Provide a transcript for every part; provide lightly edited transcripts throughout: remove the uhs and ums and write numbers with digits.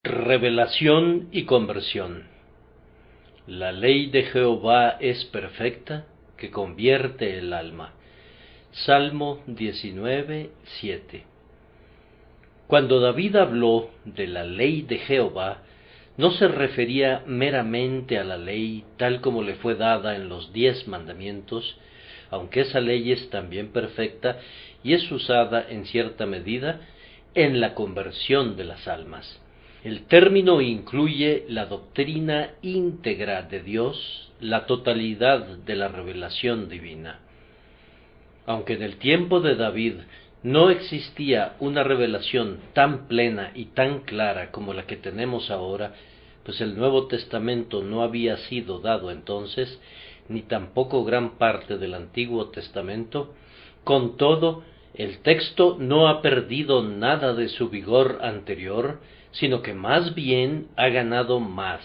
Revelación y conversión. La ley de Jehová es perfecta, que convierte el alma. Salmo 19:7. Cuando David habló de la ley de Jehová, no se refería meramente a la ley tal como le fue dada en los 10 mandamientos, aunque esa ley es también perfecta y es usada en cierta medida en la conversión de las almas. El término incluye la doctrina íntegra de Dios, la totalidad de la revelación divina. Aunque en el tiempo de David no existía una revelación tan plena y tan clara como la que tenemos ahora, pues el Nuevo Testamento no había sido dado entonces, ni tampoco gran parte del Antiguo Testamento, con todo, el texto no ha perdido nada de su vigor anterior, sino que más bien ha ganado más.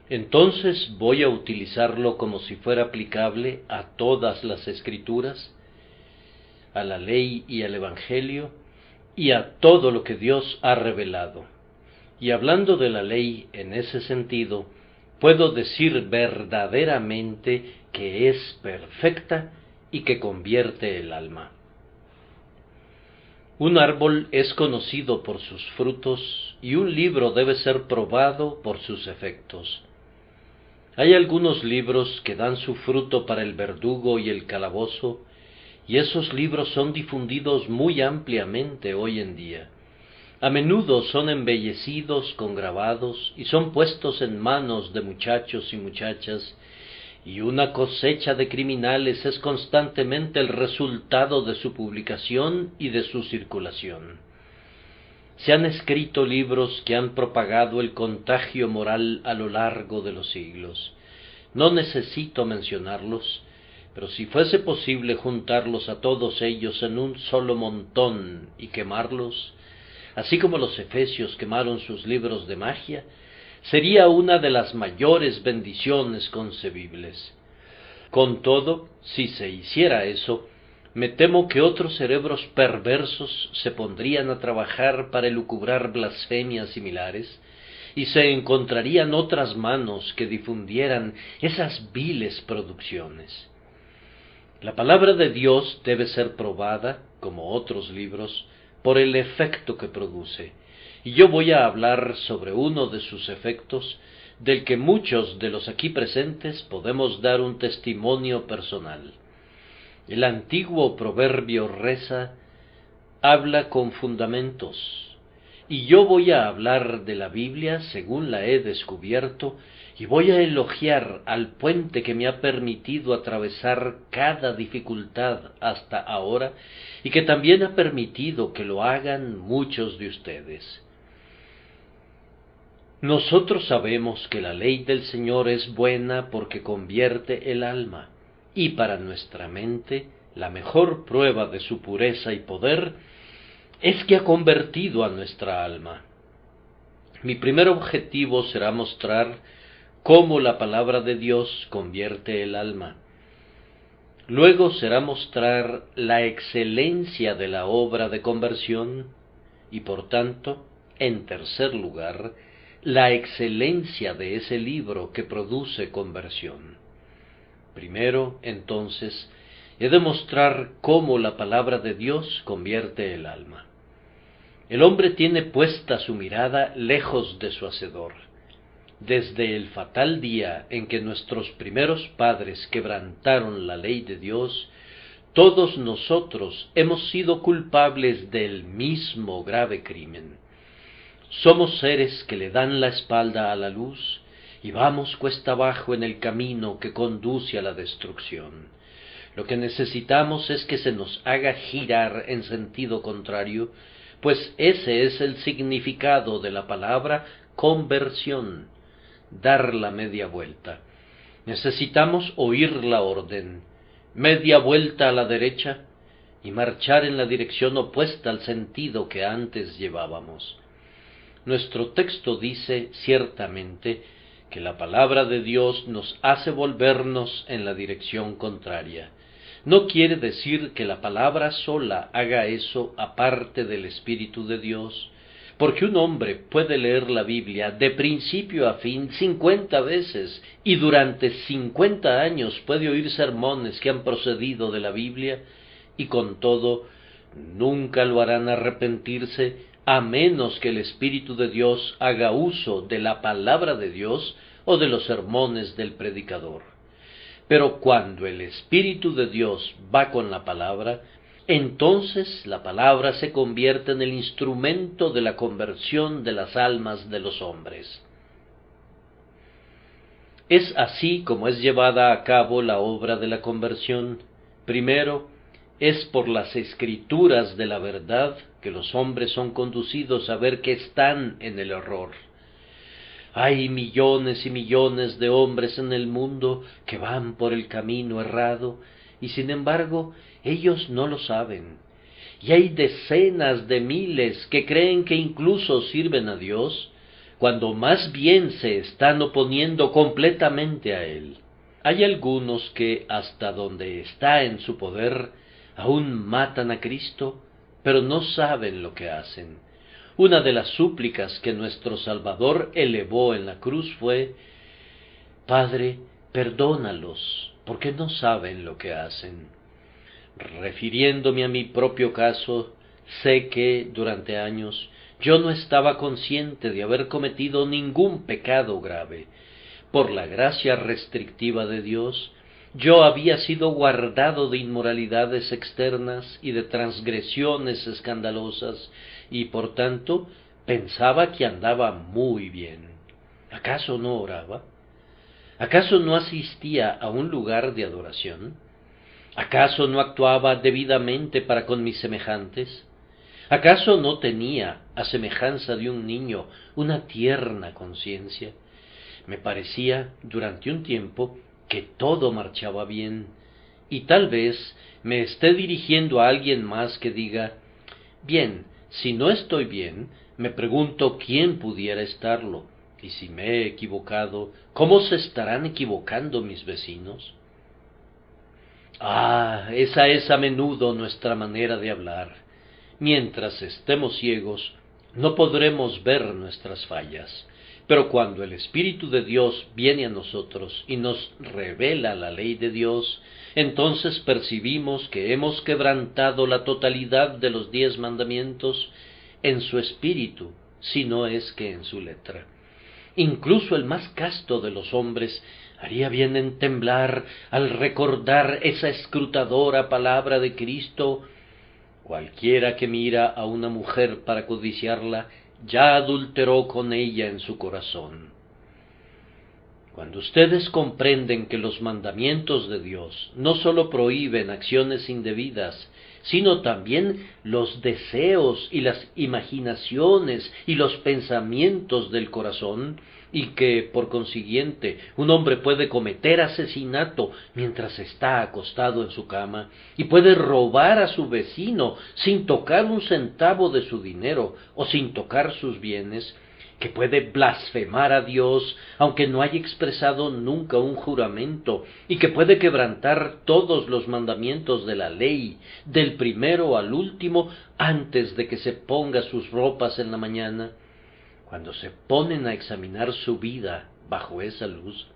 Entonces voy a utilizarlo como si fuera aplicable a todas las Escrituras, a la ley y al Evangelio, y a todo lo que Dios ha revelado. Y hablando de la ley en ese sentido, puedo decir verdaderamente que es perfecta y que convierte el alma. Un árbol es conocido por sus frutos y un libro debe ser probado por sus efectos. Hay algunos libros que dan su fruto para el verdugo y el calabozo, y esos libros son difundidos muy ampliamente hoy en día. A menudo son embellecidos con grabados y son puestos en manos de muchachos y muchachas, y una cosecha de criminales es constantemente el resultado de su publicación y de su circulación. Se han escrito libros que han propagado el contagio moral a lo largo de los siglos. No necesito mencionarlos, pero si fuese posible juntarlos a todos ellos en un solo montón y quemarlos, así como los efesios quemaron sus libros de magia, sería una de las mayores bendiciones concebibles. Con todo, si se hiciera eso, me temo que otros cerebros perversos se pondrían a trabajar para elucubrar blasfemias similares, y se encontrarían otras manos que difundieran esas viles producciones. La palabra de Dios debe ser probada, como otros libros, por el efecto que produce, y yo voy a hablar sobre uno de sus efectos, del que muchos de los aquí presentes podemos dar un testimonio personal. El antiguo proverbio reza: habla con fundamentos, y yo voy a hablar de la Biblia según la he descubierto, y voy a elogiar al puente que me ha permitido atravesar cada dificultad hasta ahora, y que también ha permitido que lo hagan muchos de ustedes. Nosotros sabemos que la ley del Señor es buena porque convierte el alma, y para nuestra mente la mejor prueba de su pureza y poder es que ha convertido a nuestra alma. Mi primer objetivo será mostrar cómo la palabra de Dios convierte el alma. Luego será mostrar la excelencia de la obra de conversión y, por tanto, en tercer lugar, la excelencia de ese libro que produce conversión. Primero, entonces, he de mostrar cómo la palabra de Dios convierte el alma. El hombre tiene puesta su mirada lejos de su Hacedor. Desde el fatal día en que nuestros primeros padres quebrantaron la ley de Dios, todos nosotros hemos sido culpables del mismo grave crimen. Somos seres que le dan la espalda a la luz y vamos cuesta abajo en el camino que conduce a la destrucción. Lo que necesitamos es que se nos haga girar en sentido contrario, pues ese es el significado de la palabra conversión, dar la media vuelta. Necesitamos oír la orden: media vuelta a la derecha, y marchar en la dirección opuesta al sentido que antes llevábamos. Nuestro texto dice ciertamente que la palabra de Dios nos hace volvernos en la dirección contraria. No quiere decir que la palabra sola haga eso aparte del Espíritu de Dios, porque un hombre puede leer la Biblia de principio a fin 50 veces y durante 50 años puede oír sermones que han procedido de la Biblia y con todo nunca lo harán arrepentirse a menos que el Espíritu de Dios haga uso de la palabra de Dios o de los sermones del predicador. Pero cuando el Espíritu de Dios va con la palabra, entonces la palabra se convierte en el instrumento de la conversión de las almas de los hombres. Es así como es llevada a cabo la obra de la conversión. Primero, es por las escrituras de la verdad que los hombres son conducidos a ver que están en el error. Hay millones y millones de hombres en el mundo que van por el camino errado, y sin embargo ellos no lo saben. Y hay decenas de miles que creen que incluso sirven a Dios, cuando más bien se están oponiendo completamente a Él. Hay algunos que, hasta donde está en su poder, aún matan a Cristo, pero no saben lo que hacen. Una de las súplicas que nuestro Salvador elevó en la cruz fue: Padre, perdónalos, porque no saben lo que hacen. Refiriéndome a mi propio caso, sé que, durante años, yo no estaba consciente de haber cometido ningún pecado grave. Por la gracia restrictiva de Dios, yo había sido guardado de inmoralidades externas y de transgresiones escandalosas, y por tanto pensaba que andaba muy bien. ¿Acaso no oraba? ¿Acaso no asistía a un lugar de adoración? ¿Acaso no actuaba debidamente para con mis semejantes? ¿Acaso no tenía, a semejanza de un niño, una tierna conciencia? Me parecía, durante un tiempo, que todo marchaba bien, y tal vez me esté dirigiendo a alguien más que diga: bien, si no estoy bien, me pregunto quién pudiera estarlo, y si me he equivocado, ¿cómo se estarán equivocando mis vecinos? Esa es a menudo nuestra manera de hablar. Mientras estemos ciegos, no podremos ver nuestras fallas, pero cuando el Espíritu de Dios viene a nosotros y nos revela la ley de Dios, entonces percibimos que hemos quebrantado la totalidad de los 10 mandamientos en su espíritu, si no es que en su letra. Incluso el más casto de los hombres haría bien en temblar al recordar esa escrutadora palabra de Cristo: cualquiera que mira a una mujer para codiciarla, ya adulteró con ella en su corazón. Cuando ustedes comprenden que los mandamientos de Dios no sólo prohíben acciones indebidas, sino también los deseos y las imaginaciones y los pensamientos del corazón, y que, por consiguiente, un hombre puede cometer asesinato mientras está acostado en su cama, y puede robar a su vecino sin tocar un centavo de su dinero o sin tocar sus bienes, que puede blasfemar a Dios aunque no haya expresado nunca un juramento, y que puede quebrantar todos los mandamientos de la ley, del primero al último, antes de que se ponga sus ropas en la mañana. Cuando se ponen a examinar su vida bajo esa luz,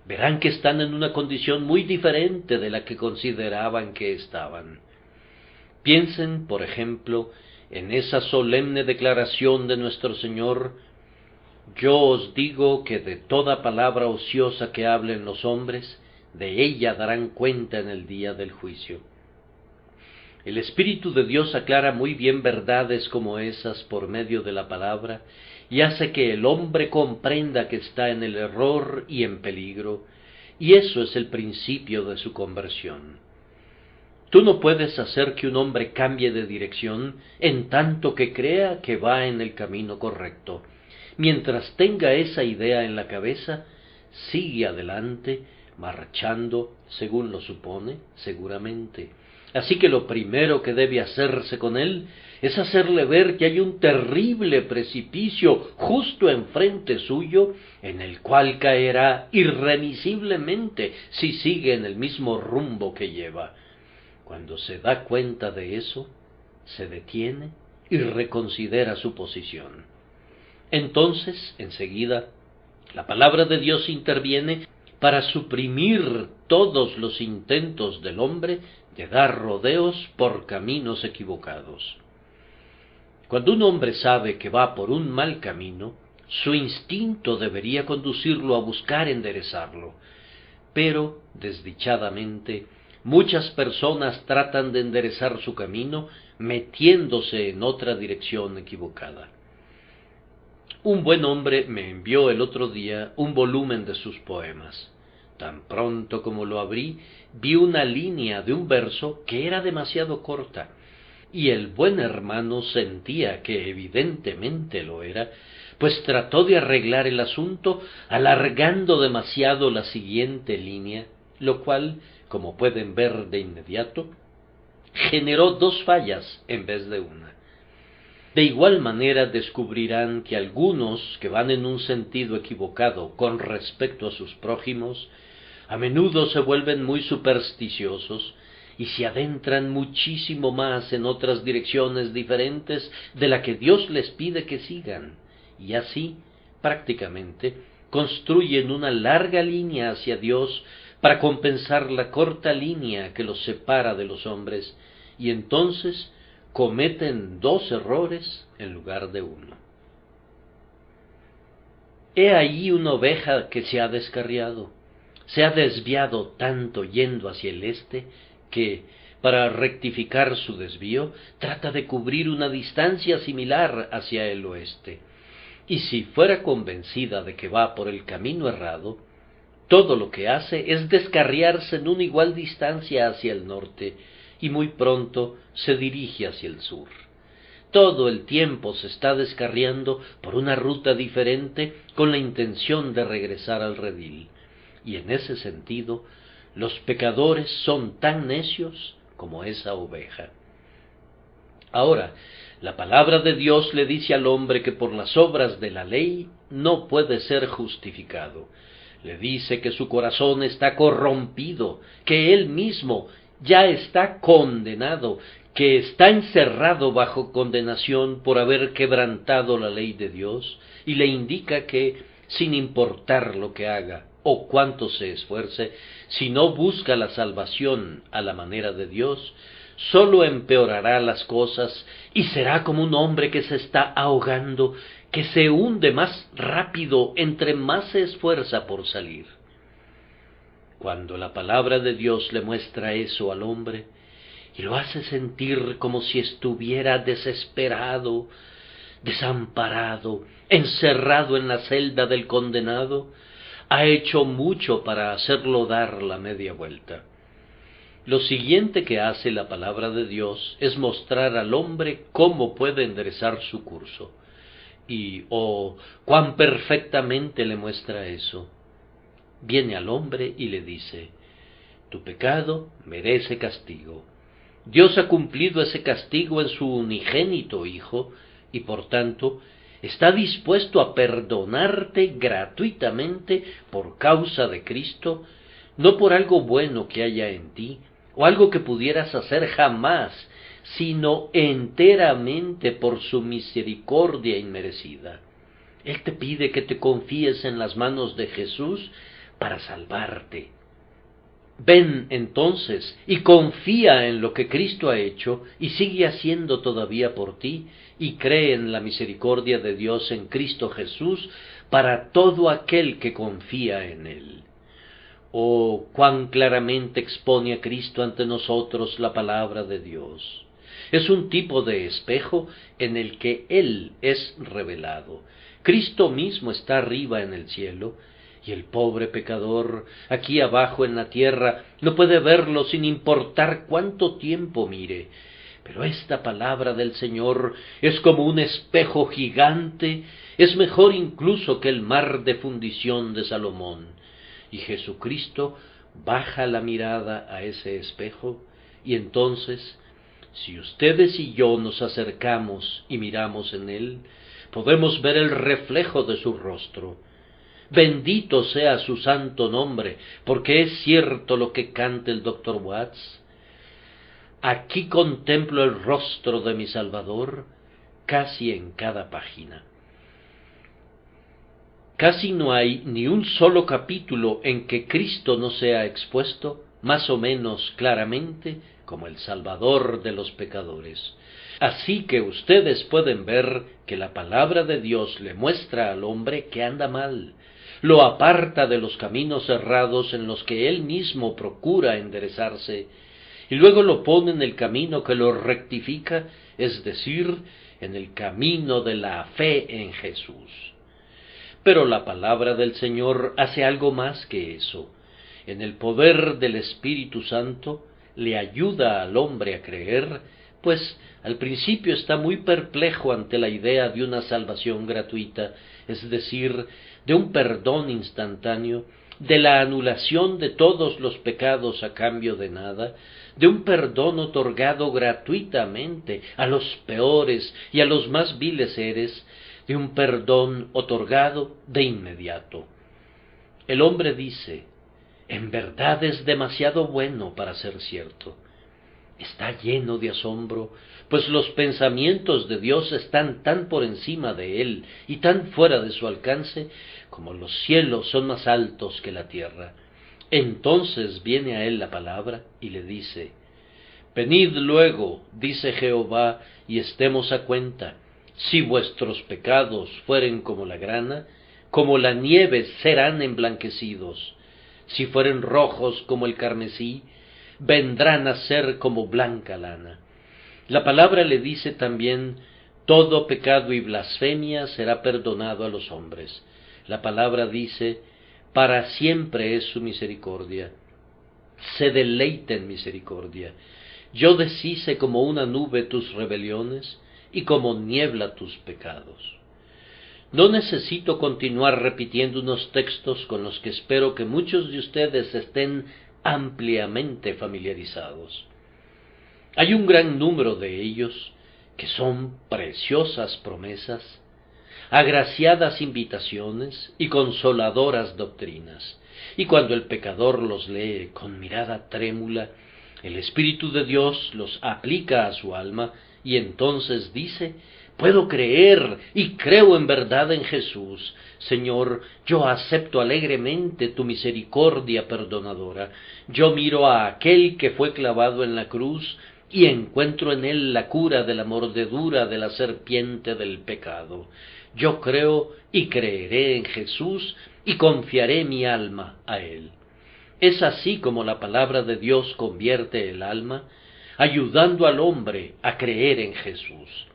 verán que están en una condición muy diferente de la que consideraban que estaban. Piensen, por ejemplo, en esa solemne declaración de nuestro Señor: yo os digo que de toda palabra ociosa que hablen los hombres, de ella darán cuenta en el día del juicio. El Espíritu de Dios aclara muy bien verdades como esas por medio de la palabra, y hace que el hombre comprenda que está en el error y en peligro, y eso es el principio de su conversión. Tú no puedes hacer que un hombre cambie de dirección en tanto que crea que va en el camino correcto. Mientras tenga esa idea en la cabeza, sigue adelante, marchando, según lo supone, seguramente. Así que lo primero que debe hacerse con él es hacerle ver que hay un terrible precipicio justo enfrente suyo, en el cual caerá irremisiblemente si sigue en el mismo rumbo que lleva. Cuando se da cuenta de eso, se detiene y reconsidera su posición. Entonces, enseguida, la palabra de Dios interviene para suprimir todos los intentos del hombre de dar rodeos por caminos equivocados. Cuando un hombre sabe que va por un mal camino, su instinto debería conducirlo a buscar enderezarlo. Pero, desdichadamente, muchas personas tratan de enderezar su camino metiéndose en otra dirección equivocada. Un buen hombre me envió el otro día un volumen de sus poemas. Tan pronto como lo abrí, vi una línea de un verso que era demasiado corta, y el buen hermano sentía que evidentemente lo era, pues trató de arreglar el asunto alargando demasiado la siguiente línea, lo cual, como pueden ver de inmediato, generó dos fallas en vez de una. De igual manera descubrirán que algunos que van en un sentido equivocado con respecto a sus prójimos, a menudo se vuelven muy supersticiosos y se adentran muchísimo más en otras direcciones diferentes de la que Dios les pide que sigan, y así, prácticamente, construyen una larga línea hacia Dios para compensar la corta línea que los separa de los hombres, y entonces cometen dos errores en lugar de uno. He ahí una oveja que se ha descarriado, se ha desviado tanto yendo hacia el este, que, para rectificar su desvío, trata de cubrir una distancia similar hacia el oeste, y si fuera convencida de que va por el camino errado, todo lo que hace es descarriarse en una igual distancia hacia el norte, y muy pronto se dirige hacia el sur. Todo el tiempo se está descarriando por una ruta diferente con la intención de regresar al redil, y en ese sentido los pecadores son tan necios como esa oveja. Ahora, la palabra de Dios le dice al hombre que por las obras de la ley no puede ser justificado. Le dice que su corazón está corrompido, que él mismo ya está condenado, que está encerrado bajo condenación por haber quebrantado la ley de Dios, y le indica que, sin importar lo que haga o cuánto se esfuerce, si no busca la salvación a la manera de Dios, sólo empeorará las cosas y será como un hombre que se está ahogando, que se hunde más rápido entre más se esfuerza por salir. Cuando la palabra de Dios le muestra eso al hombre, y lo hace sentir como si estuviera desesperado, desamparado, encerrado en la celda del condenado, ha hecho mucho para hacerlo dar la media vuelta. Lo siguiente que hace la palabra de Dios es mostrar al hombre cómo puede enderezar su curso. Y, cuán perfectamente le muestra eso. Viene al hombre y le dice: tu pecado merece castigo. Dios ha cumplido ese castigo en su unigénito Hijo, y por tanto está dispuesto a perdonarte gratuitamente por causa de Cristo, no por algo bueno que haya en ti, o algo que pudieras hacer jamás, sino enteramente por su misericordia inmerecida. Él te pide que te confíes en las manos de Jesús para salvarte. Ven entonces y confía en lo que Cristo ha hecho y sigue haciendo todavía por ti, y cree en la misericordia de Dios en Cristo Jesús para todo aquel que confía en Él. Oh, cuán claramente expone a Cristo ante nosotros la palabra de Dios. Es un tipo de espejo en el que Él es revelado. Cristo mismo está arriba en el cielo, y el pobre pecador, aquí abajo en la tierra, no puede verlo sin importar cuánto tiempo mire. Pero esta palabra del Señor es como un espejo gigante, es mejor incluso que el mar de fundición de Salomón. Y Jesucristo baja la mirada a ese espejo, y entonces, si ustedes y yo nos acercamos y miramos en él, podemos ver el reflejo de su rostro. Bendito sea su santo nombre, porque es cierto lo que canta el Dr. Watts. Aquí contemplo el rostro de mi Salvador, casi en cada página. Casi no hay ni un solo capítulo en que Cristo no sea expuesto más o menos claramente como el Salvador de los pecadores. Así que ustedes pueden ver que la palabra de Dios le muestra al hombre que anda mal, lo aparta de los caminos errados en los que él mismo procura enderezarse, y luego lo pone en el camino que lo rectifica, es decir, en el camino de la fe en Jesús. Pero la palabra del Señor hace algo más que eso. En el poder del Espíritu Santo le ayuda al hombre a creer, pues al principio está muy perplejo ante la idea de una salvación gratuita, es decir, de un perdón instantáneo, de la anulación de todos los pecados a cambio de nada, de un perdón otorgado gratuitamente a los peores y a los más viles seres, de un perdón otorgado de inmediato. El hombre dice: en verdad es demasiado bueno para ser cierto. Está lleno de asombro, pues los pensamientos de Dios están tan por encima de él y tan fuera de su alcance como los cielos son más altos que la tierra. Entonces viene a él la palabra y le dice: venid luego, dice Jehová, y estemos a cuenta. Si vuestros pecados fueren como la grana, como la nieve serán emblanquecidos. Si fueren rojos como el carmesí, vendrán a ser como blanca lana. La palabra le dice también: todo pecado y blasfemia será perdonado a los hombres. La palabra dice: para siempre es su misericordia. Se deleita en misericordia. Yo deshice como una nube tus rebeliones y como niebla tus pecados. No necesito continuar repitiendo unos textos con los que espero que muchos de ustedes estén ampliamente familiarizados. Hay un gran número de ellos que son preciosas promesas, agraciadas invitaciones y consoladoras doctrinas, y cuando el pecador los lee con mirada trémula, el Espíritu de Dios los aplica a su alma y entonces dice: puedo creer y creo en verdad en Jesús. Señor, yo acepto alegremente tu misericordia perdonadora. Yo miro a aquel que fue clavado en la cruz y encuentro en él la cura de la mordedura de la serpiente del pecado. Yo creo y creeré en Jesús y confiaré mi alma a él. Es así como la palabra de Dios convierte el alma, ayudando al hombre a creer en Jesús.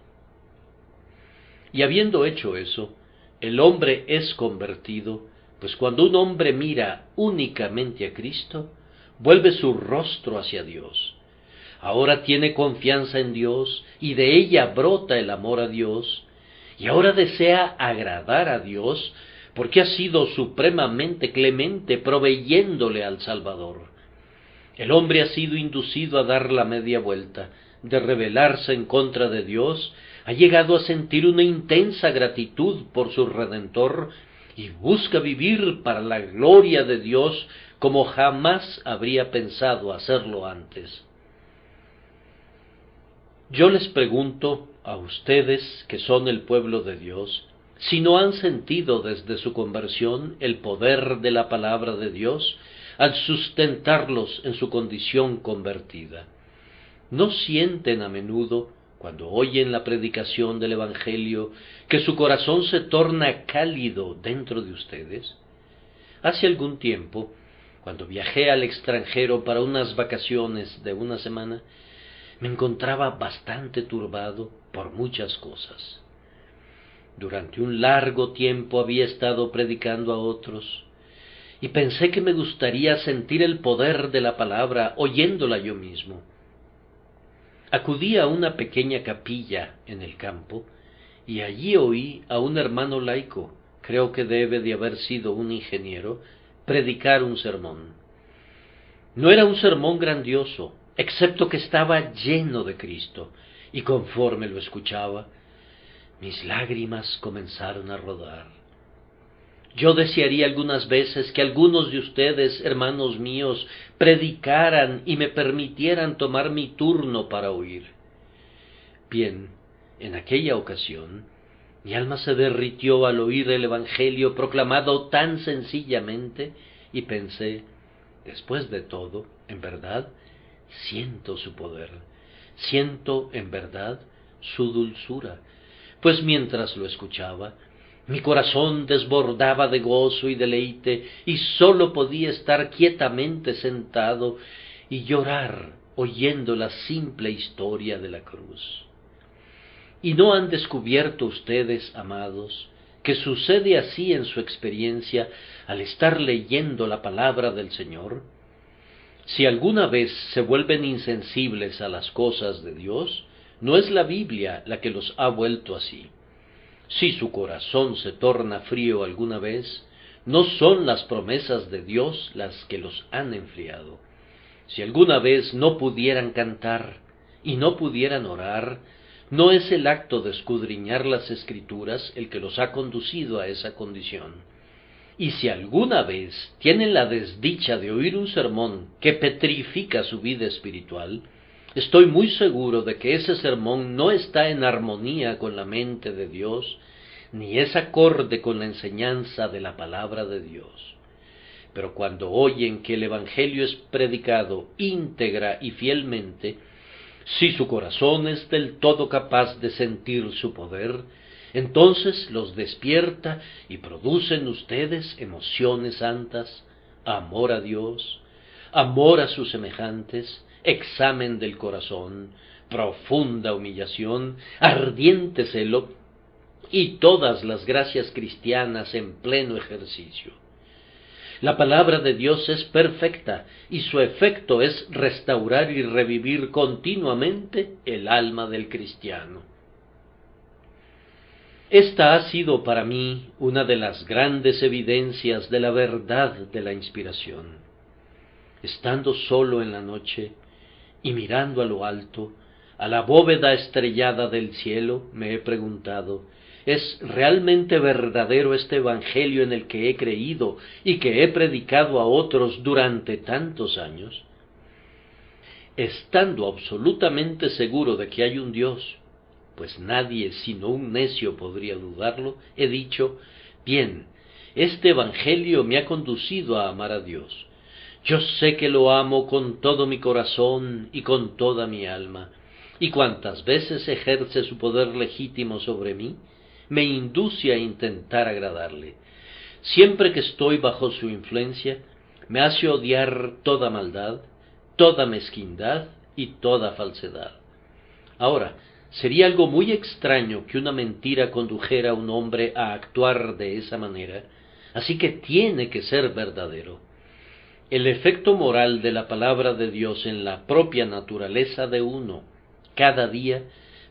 Y habiendo hecho eso, el hombre es convertido, pues cuando un hombre mira únicamente a Cristo, vuelve su rostro hacia Dios. Ahora tiene confianza en Dios y de ella brota el amor a Dios, y ahora desea agradar a Dios porque ha sido supremamente clemente proveyéndole al Salvador. El hombre ha sido inducido a dar la media vuelta, de rebelarse en contra de Dios, ha llegado a sentir una intensa gratitud por su Redentor y busca vivir para la gloria de Dios como jamás habría pensado hacerlo antes. Yo les pregunto a ustedes que son el pueblo de Dios, si no han sentido desde su conversión el poder de la palabra de Dios al sustentarlos en su condición convertida. ¿No sienten a menudo, cuando oyen la predicación del Evangelio, que su corazón se torna cálido dentro de ustedes? Hace algún tiempo, cuando viajé al extranjero para unas vacaciones de una semana, me encontraba bastante turbado por muchas cosas. Durante un largo tiempo había estado predicando a otros, y pensé que me gustaría sentir el poder de la palabra oyéndola yo mismo. Acudí a una pequeña capilla en el campo, y allí oí a un hermano laico, creo que debe de haber sido un ingeniero, predicar un sermón. No era un sermón grandioso, excepto que estaba lleno de Cristo, y conforme lo escuchaba, mis lágrimas comenzaron a rodar. Yo desearía algunas veces que algunos de ustedes, hermanos míos, predicaran y me permitieran tomar mi turno para oír. Bien, En aquella ocasión, mi alma se derritió al oír el Evangelio proclamado tan sencillamente y pensé, después de todo, en verdad, siento su poder, siento en verdad su dulzura, pues mientras lo escuchaba, mi corazón desbordaba de gozo y deleite, y sólo podía estar quietamente sentado y llorar oyendo la simple historia de la cruz. ¿Y no han descubierto ustedes, amados, que sucede así en su experiencia al estar leyendo la palabra del Señor? Si alguna vez se vuelven insensibles a las cosas de Dios, no es la Biblia la que los ha vuelto así. Si su corazón se torna frío alguna vez, no son las promesas de Dios las que los han enfriado. Si alguna vez no pudieran cantar y no pudieran orar, no es el acto de escudriñar las Escrituras el que los ha conducido a esa condición. Y si alguna vez tienen la desdicha de oír un sermón que petrifica su vida espiritual, estoy muy seguro de que ese sermón no está en armonía con la mente de Dios, ni es acorde con la enseñanza de la palabra de Dios. Pero cuando oyen que el Evangelio es predicado íntegra y fielmente, si su corazón es del todo capaz de sentir su poder, entonces los despierta y produce en ustedes emociones santas, amor a Dios, amor a sus semejantes, examen del corazón, profunda humillación, ardiente celo y todas las gracias cristianas en pleno ejercicio. La palabra de Dios es perfecta y su efecto es restaurar y revivir continuamente el alma del cristiano. Esta ha sido para mí una de las grandes evidencias de la verdad de la inspiración. Estando solo en la noche y mirando a lo alto, a la bóveda estrellada del cielo, me he preguntado, ¿es realmente verdadero este Evangelio en el que he creído y que he predicado a otros durante tantos años? Estando absolutamente seguro de que hay un Dios, pues nadie sino un necio podría dudarlo, he dicho, bien, este Evangelio me ha conducido a amar a Dios. Yo sé que lo amo con todo mi corazón y con toda mi alma, y cuantas veces ejerce su poder legítimo sobre mí, me induce a intentar agradarle. Siempre que estoy bajo su influencia, me hace odiar toda maldad, toda mezquindad y toda falsedad. Ahora, sería algo muy extraño que una mentira condujera a un hombre a actuar de esa manera, así que tiene que ser verdadero. El efecto moral de la palabra de Dios en la propia naturaleza de uno, cada día,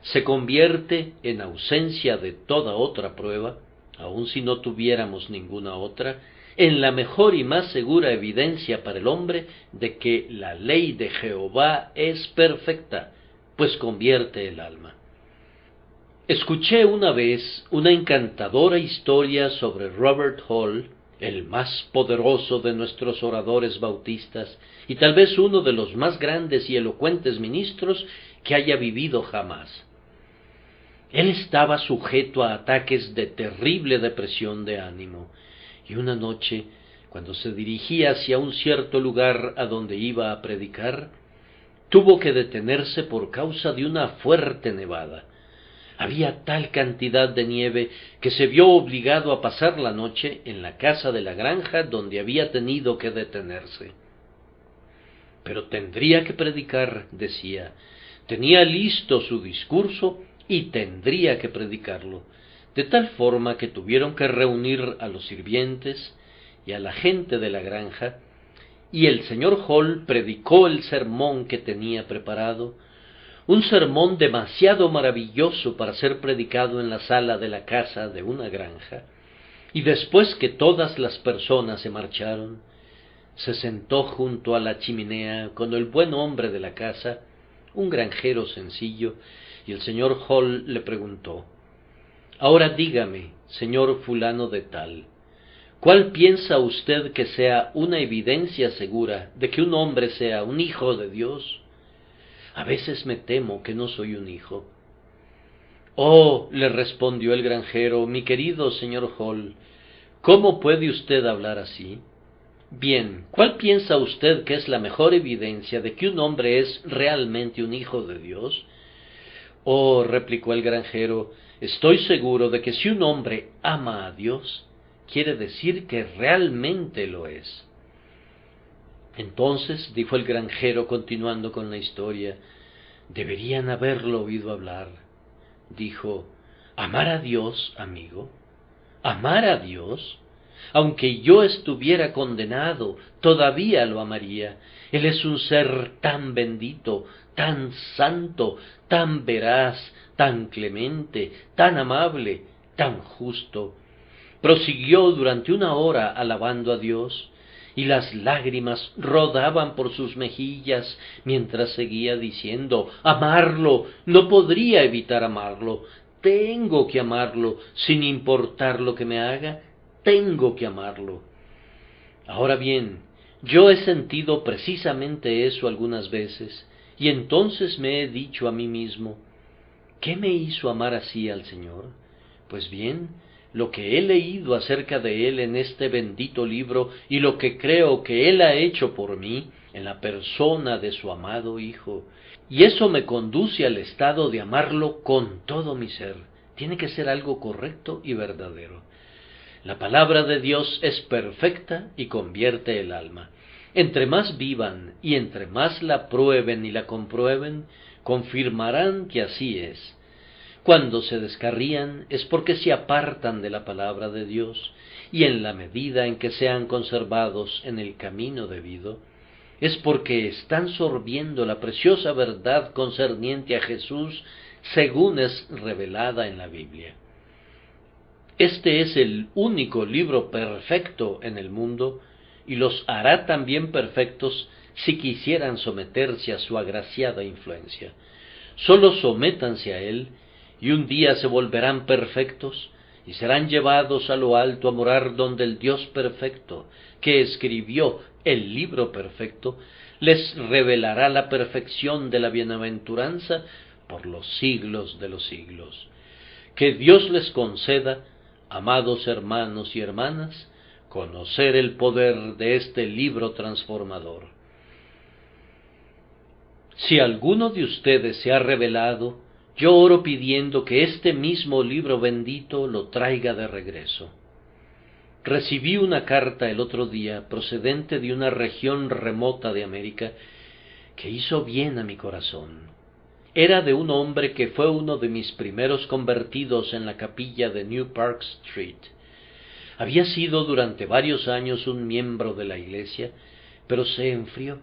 se convierte, en ausencia de toda otra prueba, aun si no tuviéramos ninguna otra, en la mejor y más segura evidencia para el hombre de que la ley de Jehová es perfecta, pues convierte el alma. Escuché una vez una encantadora historia sobre Robert Hall, el más poderoso de nuestros oradores bautistas, y tal vez uno de los más grandes y elocuentes ministros que haya vivido jamás. Él estaba sujeto a ataques de terrible depresión de ánimo, y una noche, cuando se dirigía hacia un cierto lugar a donde iba a predicar, tuvo que detenerse por causa de una fuerte nevada. Había tal cantidad de nieve que se vio obligado a pasar la noche en la casa de la granja donde había tenido que detenerse. Pero tendría que predicar, decía. Tenía listo su discurso y tendría que predicarlo, de tal forma que tuvieron que reunir a los sirvientes y a la gente de la granja, y el señor Hall predicó el sermón que tenía preparado, un sermón demasiado maravilloso para ser predicado en la sala de la casa de una granja, y después que todas las personas se marcharon, se sentó junto a la chimenea con el buen hombre de la casa, un granjero sencillo, y el señor Hall le preguntó, «Ahora dígame, señor fulano de tal, ¿cuál piensa usted que sea una evidencia segura de que un hombre sea un hijo de Dios? A veces me temo que no soy un hijo». Oh, le respondió el granjero, mi querido señor Hall, ¿cómo puede usted hablar así? Bien, ¿cuál piensa usted que es la mejor evidencia de que un hombre es realmente un hijo de Dios? Oh, replicó el granjero, estoy seguro de que si un hombre ama a Dios, quiere decir que realmente lo es. Entonces, dijo el granjero continuando con la historia, deberían haberlo oído hablar. Dijo, ¿amar a Dios, amigo? ¿Amar a Dios? Aunque yo estuviera condenado, todavía lo amaría. Él es un ser tan bendito, tan santo, tan veraz, tan clemente, tan amable, tan justo. Prosiguió durante una hora alabando a Dios, y las lágrimas rodaban por sus mejillas mientras seguía diciendo, amarlo, no podría evitar amarlo, tengo que amarlo, sin importar lo que me haga, tengo que amarlo. Ahora bien, yo he sentido precisamente eso algunas veces, y entonces me he dicho a mí mismo, ¿qué me hizo amar así al Señor? Pues bien, lo que he leído acerca de Él en este bendito libro y lo que creo que Él ha hecho por mí en la persona de su amado Hijo, y eso me conduce al estado de amarlo con todo mi ser. Tiene que ser algo correcto y verdadero. La palabra de Dios es perfecta y convierte el alma. Entre más vivan y entre más la prueben y la comprueben, confirmarán que así es. Cuando se descarrían es porque se apartan de la palabra de Dios, y en la medida en que sean conservados en el camino debido, es porque están sorbiendo la preciosa verdad concerniente a Jesús según es revelada en la Biblia. Este es el único libro perfecto en el mundo, y los hará también perfectos si quisieran someterse a su agraciada influencia. Sólo sométanse a él, y un día se volverán perfectos, y serán llevados a lo alto a morar donde el Dios perfecto, que escribió el libro perfecto, les revelará la perfección de la bienaventuranza por los siglos de los siglos. Que Dios les conceda, amados hermanos y hermanas, conocer el poder de este libro transformador. Si alguno de ustedes se ha rebelado, yo oro pidiendo que este mismo libro bendito lo traiga de regreso. Recibí una carta el otro día procedente de una región remota de América que hizo bien a mi corazón. Era de un hombre que fue uno de mis primeros convertidos en la capilla de New Park Street. Había sido durante varios años un miembro de la iglesia, pero se enfrió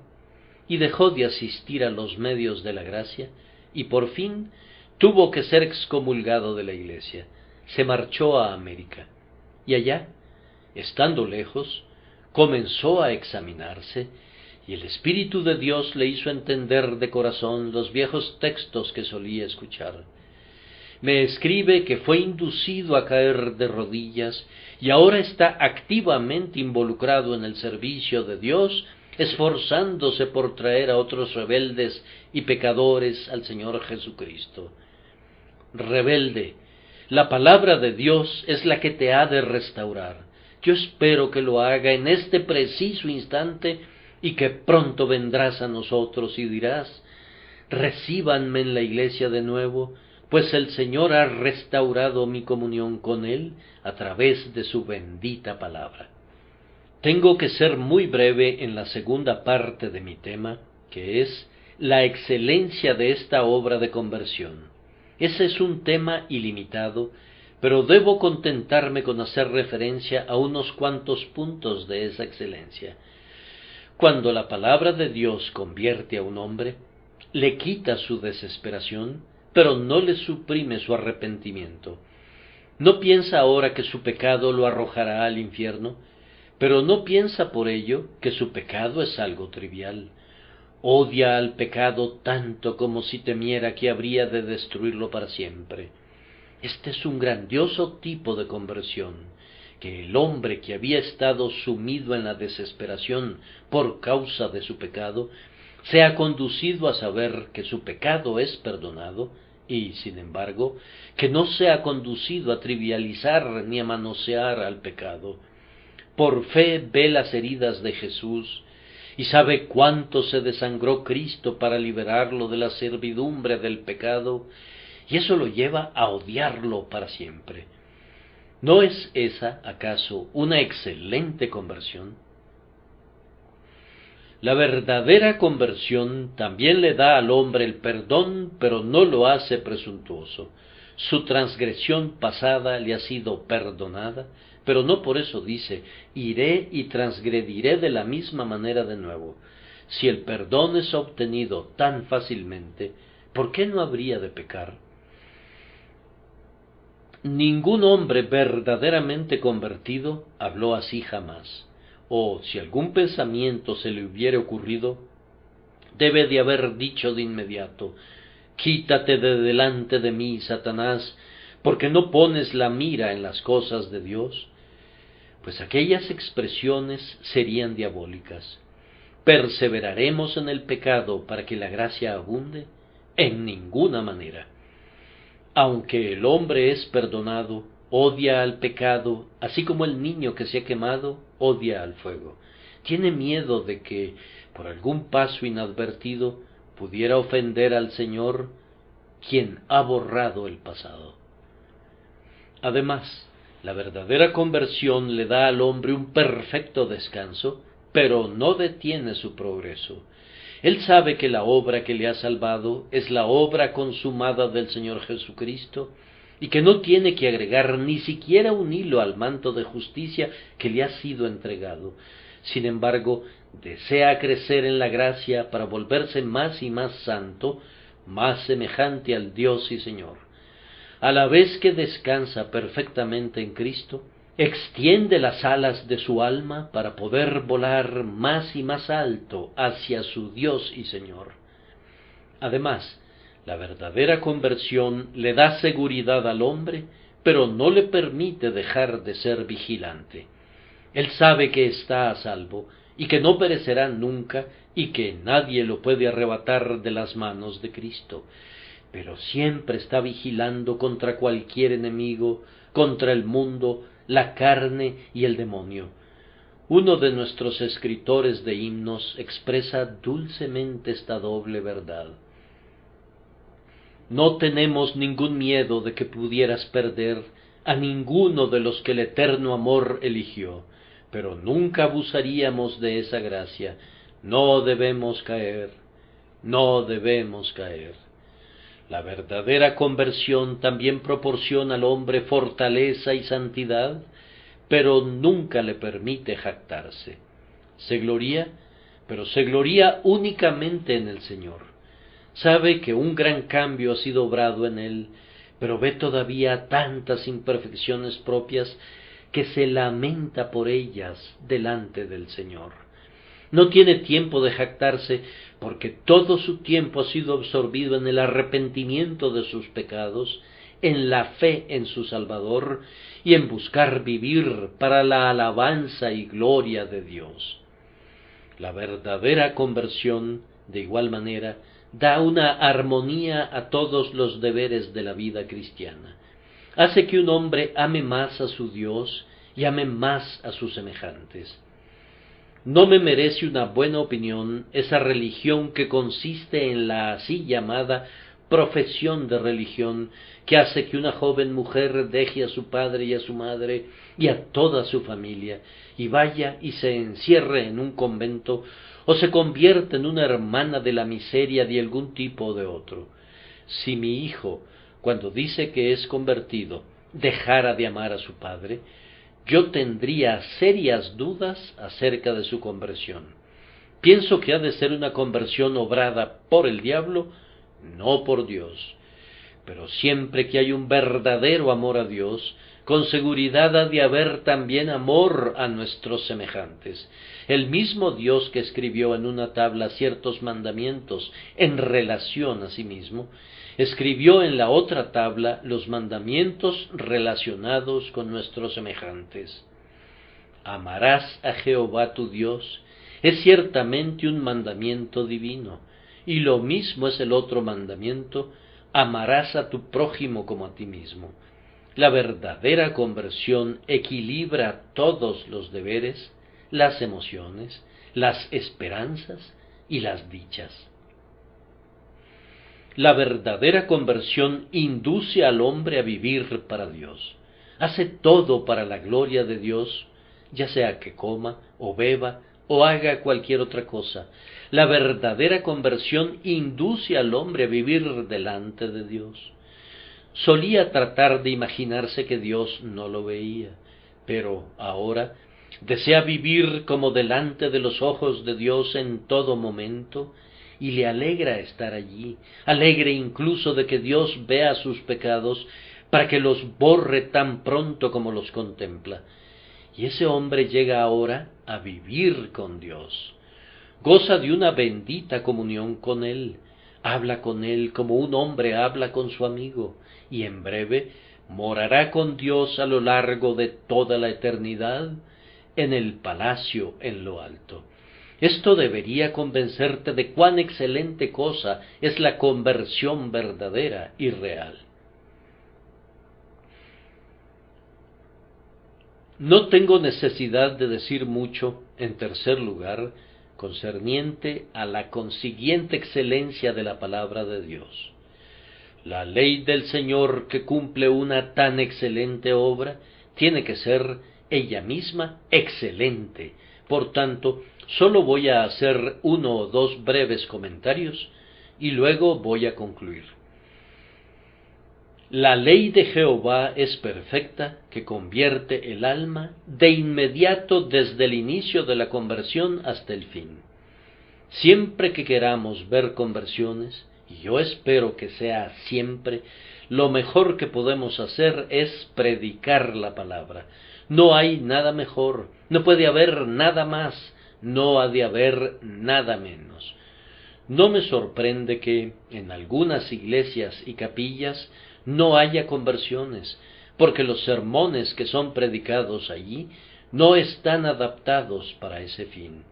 y dejó de asistir a los medios de la gracia, y por fin tuvo que ser excomulgado de la iglesia. Se marchó a América, y allá, estando lejos, comenzó a examinarse, y el Espíritu de Dios le hizo entender de corazón los viejos textos que solía escuchar. Me escribe que fue inducido a caer de rodillas y ahora está activamente involucrado en el servicio de Dios, esforzándose por traer a otros rebeldes y pecadores al Señor Jesucristo. Rebelde, la palabra de Dios es la que te ha de restaurar. Yo espero que lo haga en este preciso instante y que pronto vendrás a nosotros y dirás, recíbanme en la iglesia de nuevo, pues el Señor ha restaurado mi comunión con Él a través de su bendita palabra. Tengo que ser muy breve en la segunda parte de mi tema, que es la excelencia de esta obra de conversión. Ese es un tema ilimitado, pero debo contentarme con hacer referencia a unos cuantos puntos de esa excelencia. Cuando la palabra de Dios convierte a un hombre, le quita su desesperación, pero no le suprime su arrepentimiento. No piensa ahora que su pecado lo arrojará al infierno, pero no piensa por ello que su pecado es algo trivial. Odia al pecado tanto como si temiera que habría de destruirlo para siempre. Este es un grandioso tipo de conversión, que el hombre que había estado sumido en la desesperación por causa de su pecado, sea conducido a saber que su pecado es perdonado y, sin embargo, que no se ha conducido a trivializar ni a manosear al pecado. Por fe ve las heridas de Jesús y sabe cuánto se desangró Cristo para liberarlo de la servidumbre del pecado, y eso lo lleva a odiarlo para siempre. ¿No es esa, acaso, una excelente conversión? La verdadera conversión también le da al hombre el perdón, pero no lo hace presuntuoso. Su transgresión pasada le ha sido perdonada, pero no por eso dice, iré y transgrediré de la misma manera de nuevo. Si el perdón es obtenido tan fácilmente, ¿por qué no habría de pecar? Ningún hombre verdaderamente convertido habló así jamás, o si algún pensamiento se le hubiere ocurrido, debe de haber dicho de inmediato, quítate de delante de mí, Satanás, porque no pones la mira en las cosas de Dios, pues aquellas expresiones serían diabólicas. ¿Perseveraremos en el pecado para que la gracia abunde? En ninguna manera. Aunque el hombre es perdonado, odia al pecado, así como el niño que se ha quemado odia al fuego. Tiene miedo de que, por algún paso inadvertido, pudiera ofender al Señor, quien ha borrado el pasado. Además, la verdadera conversión le da al hombre un perfecto descanso, pero no detiene su progreso. Él sabe que la obra que le ha salvado es la obra consumada del Señor Jesucristo, y que no tiene que agregar ni siquiera un hilo al manto de justicia que le ha sido entregado. Sin embargo, desea crecer en la gracia para volverse más y más santo, más semejante al Dios y Señor. A la vez que descansa perfectamente en Cristo, extiende las alas de su alma para poder volar más y más alto hacia su Dios y Señor. Además, la verdadera conversión le da seguridad al hombre, pero no le permite dejar de ser vigilante. Él sabe que está a salvo y que no perecerá nunca y que nadie lo puede arrebatar de las manos de Cristo, pero siempre está vigilando contra cualquier enemigo, contra el mundo, la carne y el demonio. Uno de nuestros escritores de himnos expresa dulcemente esta doble verdad. No tenemos ningún miedo de que pudieras perder a ninguno de los que el eterno amor eligió, pero nunca abusaríamos de esa gracia. No debemos caer, no debemos caer. La verdadera conversión también proporciona al hombre fortaleza y santidad, pero nunca le permite jactarse. Se gloría, pero se gloría únicamente en el Señor. Sabe que un gran cambio ha sido obrado en él, pero ve todavía tantas imperfecciones propias que se lamenta por ellas delante del Señor. No tiene tiempo de jactarse porque todo su tiempo ha sido absorbido en el arrepentimiento de sus pecados, en la fe en su Salvador y en buscar vivir para la alabanza y gloria de Dios. La verdadera conversión, de igual manera, da una armonía a todos los deberes de la vida cristiana. Hace que un hombre ame más a su Dios y ame más a sus semejantes. No me merece una buena opinión esa religión que consiste en la así llamada profesión de religión, que hace que una joven mujer deje a su padre y a su madre y a toda su familia, y vaya y se encierre en un convento, o se convierte en una hermana de la miseria de algún tipo o de otro. Si mi hijo, cuando dice que es convertido, dejara de amar a su padre, yo tendría serias dudas acerca de su conversión. Pienso que ha de ser una conversión obrada por el diablo, no por Dios. Pero siempre que hay un verdadero amor a Dios, con seguridad ha de haber también amor a nuestros semejantes. El mismo Dios que escribió en una tabla ciertos mandamientos en relación a sí mismo, escribió en la otra tabla los mandamientos relacionados con nuestros semejantes. Amarás a Jehová tu Dios es ciertamente un mandamiento divino, y lo mismo es el otro mandamiento: amarás a tu prójimo como a ti mismo. La verdadera conversión equilibra todos los deberes, las emociones, las esperanzas y las dichas. La verdadera conversión induce al hombre a vivir para Dios. Hace todo para la gloria de Dios, ya sea que coma o beba o haga cualquier otra cosa. La verdadera conversión induce al hombre a vivir delante de Dios. Solía tratar de imaginarse que Dios no lo veía, pero ahora desea vivir como delante de los ojos de Dios en todo momento, y le alegra estar allí, alegre incluso de que Dios vea sus pecados para que los borre tan pronto como los contempla. Y ese hombre llega ahora a vivir con Dios. Goza de una bendita comunión con Él, habla con Él como un hombre habla con su amigo, y en breve morará con Dios a lo largo de toda la eternidad en el palacio en lo alto. Esto debería convencerte de cuán excelente cosa es la conversión verdadera y real. No tengo necesidad de decir mucho, en tercer lugar, concerniente a la consiguiente excelencia de la palabra de Dios. La ley del Señor, que cumple una tan excelente obra, tiene que ser ella misma excelente. Por tanto, solo voy a hacer uno o dos breves comentarios y luego voy a concluir. La ley de Jehová es perfecta, que convierte el alma de inmediato desde el inicio de la conversión hasta el fin. Siempre que queramos ver conversiones, y yo espero que sea siempre, lo mejor que podemos hacer es predicar la palabra. No hay nada mejor, no puede haber nada más, no ha de haber nada menos. No me sorprende que en algunas iglesias y capillas no haya conversiones, porque los sermones que son predicados allí no están adaptados para ese fin.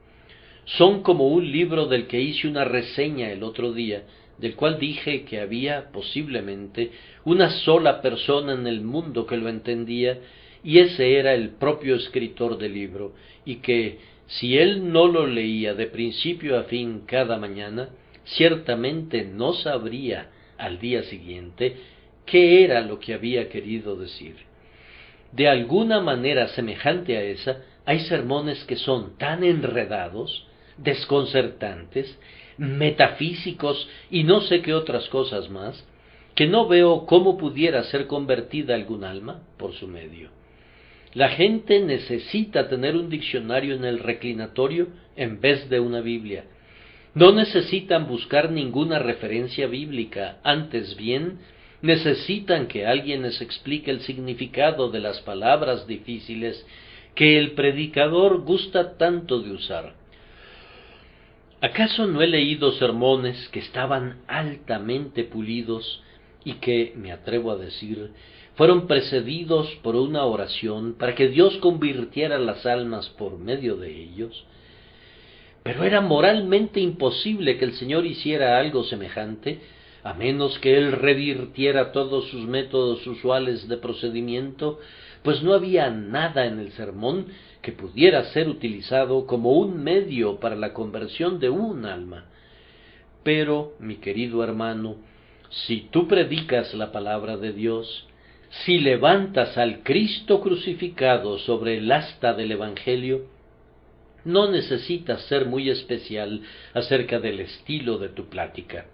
Son como un libro del que hice una reseña el otro día, del cual dije que había posiblemente una sola persona en el mundo que lo entendía, y ese era el propio escritor del libro, y que, si él no lo leía de principio a fin cada mañana, ciertamente no sabría al día siguiente qué era lo que había querido decir. De alguna manera semejante a esa, hay sermones que son tan enredados, desconcertantes, metafísicos y no sé qué otras cosas más, que no veo cómo pudiera ser convertida algún alma por su medio. La gente necesita tener un diccionario en el reclinatorio en vez de una Biblia. No necesitan buscar ninguna referencia bíblica, antes bien, necesitan que alguien les explique el significado de las palabras difíciles que el predicador gusta tanto de usar. ¿Acaso no he leído sermones que estaban altamente pulidos y que, me atrevo a decir, fueron precedidos por una oración para que Dios convirtiera las almas por medio de ellos? Pero era moralmente imposible que el Señor hiciera algo semejante, a menos que Él revirtiera todos sus métodos usuales de procedimiento, pues no había nada en el sermón que pudiera ser utilizado como un medio para la conversión de un alma. Pero, mi querido hermano, si tú predicas la palabra de Dios, si levantas al Cristo crucificado sobre el asta del Evangelio, no necesitas ser muy especial acerca del estilo de tu plática.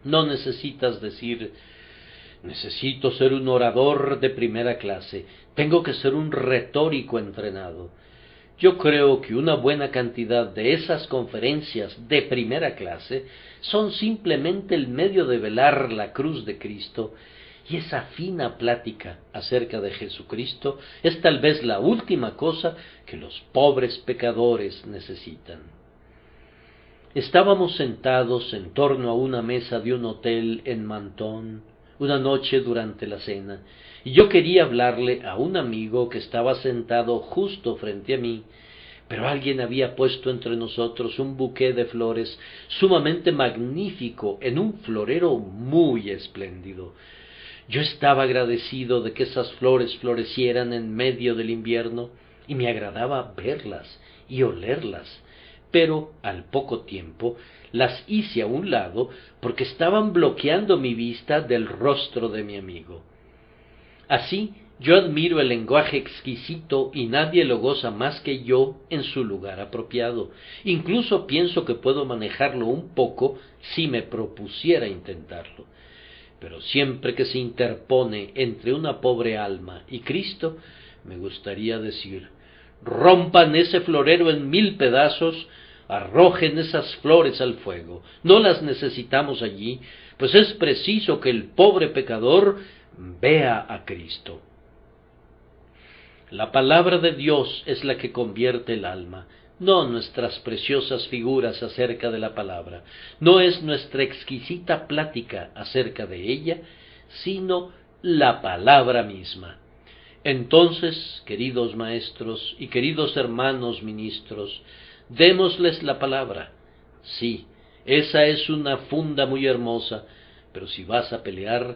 No necesitas decir, necesito ser un orador de primera clase, tengo que ser un retórico entrenado. Yo creo que una buena cantidad de esas conferencias de primera clase son simplemente el medio de velar la cruz de Cristo, y esa fina plática acerca de Jesucristo es tal vez la última cosa que los pobres pecadores necesitan. Estábamos sentados en torno a una mesa de un hotel en Menton una noche durante la cena, y yo quería hablarle a un amigo que estaba sentado justo frente a mí, pero alguien había puesto entre nosotros un buqué de flores sumamente magnífico en un florero muy espléndido. Yo estaba agradecido de que esas flores florecieran en medio del invierno y me agradaba verlas y olerlas, pero al poco tiempo las hice a un lado porque estaban bloqueando mi vista del rostro de mi amigo. Así, yo admiro el lenguaje exquisito y nadie lo goza más que yo en su lugar apropiado. Incluso pienso que puedo manejarlo un poco si me propusiera intentarlo. Pero siempre que se interpone entre una pobre alma y Cristo, me gustaría decir: rompan ese florero en 1000 pedazos, arrojen esas flores al fuego. No las necesitamos allí, pues es preciso que el pobre pecador vea a Cristo. La palabra de Dios es la que convierte el alma, no nuestras preciosas figuras acerca de la palabra, no es nuestra exquisita plática acerca de ella, sino la palabra misma. Entonces, queridos maestros y queridos hermanos ministros, démosles la palabra. Sí, esa es una funda muy hermosa, pero si vas a pelear,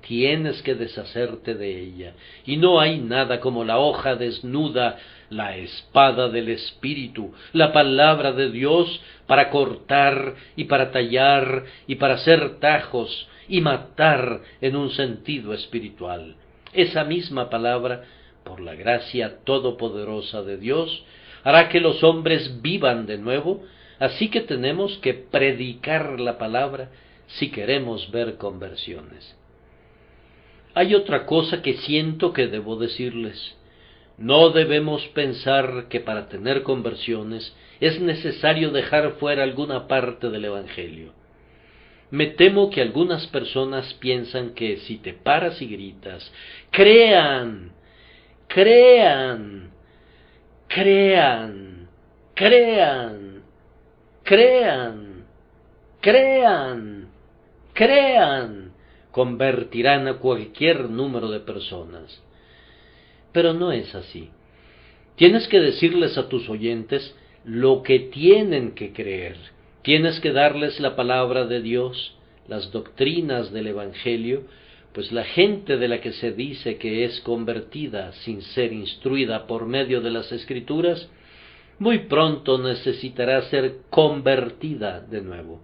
tienes que deshacerte de ella, y no hay nada como la hoja desnuda, la espada del Espíritu, la palabra de Dios, para cortar y para tallar y para hacer tajos y matar en un sentido espiritual. Esa misma palabra, por la gracia todopoderosa de Dios, hará que los hombres vivan de nuevo, así que tenemos que predicar la palabra si queremos ver conversiones. Hay otra cosa que siento que debo decirles. No debemos pensar que para tener conversiones es necesario dejar fuera alguna parte del Evangelio. Me temo que algunas personas piensan que si te paras y gritas: crean, crean, crean, crean, crean, crean, crean, convertirán a cualquier número de personas. Pero no es así. Tienes que decirles a tus oyentes lo que tienen que creer. Tienes que darles la palabra de Dios, las doctrinas del Evangelio, pues la gente de la que se dice que es convertida sin ser instruida por medio de las Escrituras, muy pronto necesitará ser convertida de nuevo.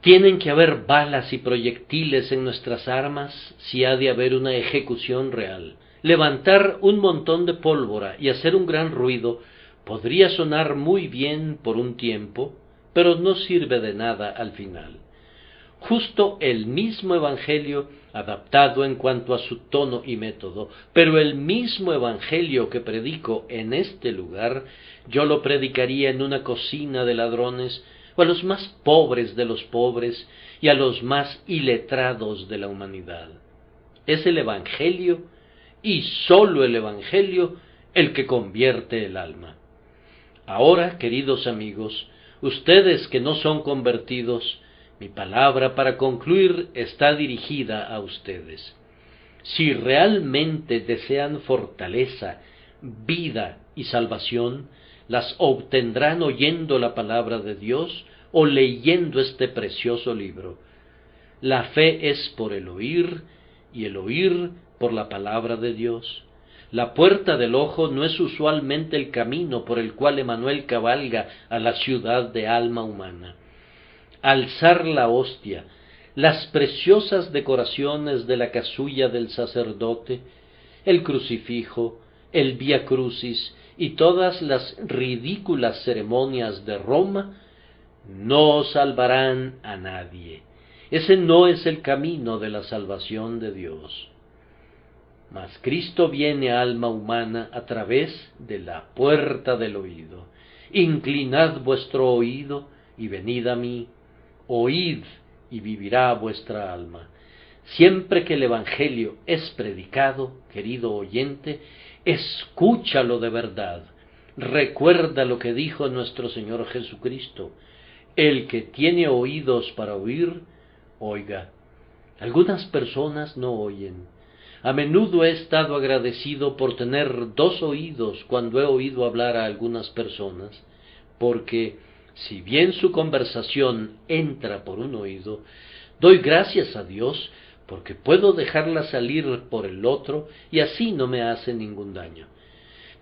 Tienen que haber balas y proyectiles en nuestras armas si ha de haber una ejecución real. Levantar un montón de pólvora y hacer un gran ruido podría sonar muy bien por un tiempo, pero no sirve de nada al final. Justo el mismo Evangelio, adaptado en cuanto a su tono y método, pero el mismo Evangelio que predico en este lugar, yo lo predicaría en una cocina de ladrones, o a los más pobres de los pobres y a los más iletrados de la humanidad. Es el Evangelio, y sólo el Evangelio, el que convierte el alma. Ahora, queridos amigos, ustedes que no son convertidos, mi palabra para concluir está dirigida a ustedes. Si realmente desean fortaleza, vida y salvación, las obtendrán oyendo la palabra de Dios o leyendo este precioso libro. La fe es por el oír, y el oír por la palabra de Dios. La puerta del ojo no es usualmente el camino por el cual Emanuel cabalga a la ciudad de alma humana. Alzar la hostia, las preciosas decoraciones de la casulla del sacerdote, el crucifijo, el Vía Crucis y todas las ridículas ceremonias de Roma no salvarán a nadie. Ese no es el camino de la salvación de Dios. Mas Cristo viene a alma humana a través de la puerta del oído. Inclinad vuestro oído y venid a mí. Oíd y vivirá vuestra alma. Siempre que el Evangelio es predicado, querido oyente, escúchalo de verdad. Recuerda lo que dijo nuestro Señor Jesucristo: el que tiene oídos para oír, oiga. Algunas personas no oyen. A menudo he estado agradecido por tener 2 oídos cuando he oído hablar a algunas personas, porque, si bien su conversación entra por un oído, doy gracias a Dios porque puedo dejarla salir por el otro y así no me hace ningún daño.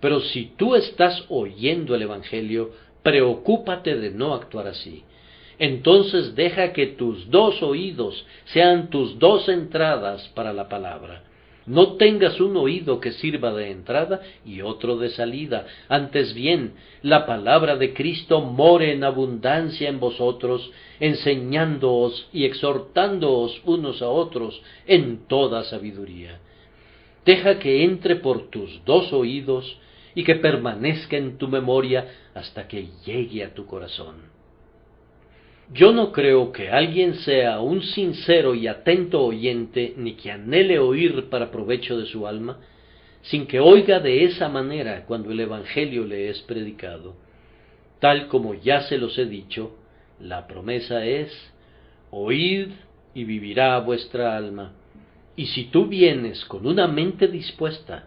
Pero si tú estás oyendo el Evangelio, preocúpate de no actuar así. Entonces deja que tus 2 oídos sean tus 2 entradas para la palabra. No tengas un oído que sirva de entrada y otro de salida. Antes bien, la palabra de Cristo more en abundancia en vosotros, enseñándoos y exhortándoos unos a otros en toda sabiduría. Deja que entre por tus 2 oídos y que permanezca en tu memoria hasta que llegue a tu corazón. Yo no creo que alguien sea un sincero y atento oyente, ni que anhele oír para provecho de su alma, sin que oiga de esa manera cuando el Evangelio le es predicado. Tal como ya se los he dicho, la promesa es: oíd y vivirá vuestra alma. Y si tú vienes con una mente dispuesta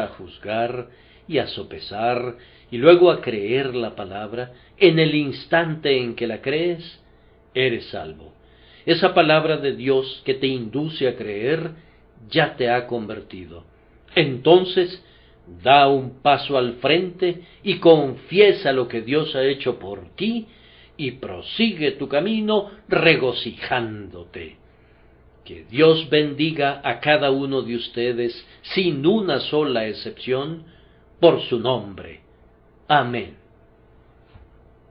a juzgar y a sopesar, y luego a creer la palabra, en el instante en que la crees, eres salvo. Esa palabra de Dios que te induce a creer, ya te ha convertido. Entonces, da un paso al frente y confiesa lo que Dios ha hecho por ti, y prosigue tu camino regocijándote. Que Dios bendiga a cada uno de ustedes, sin una sola excepción, por su nombre. Amén.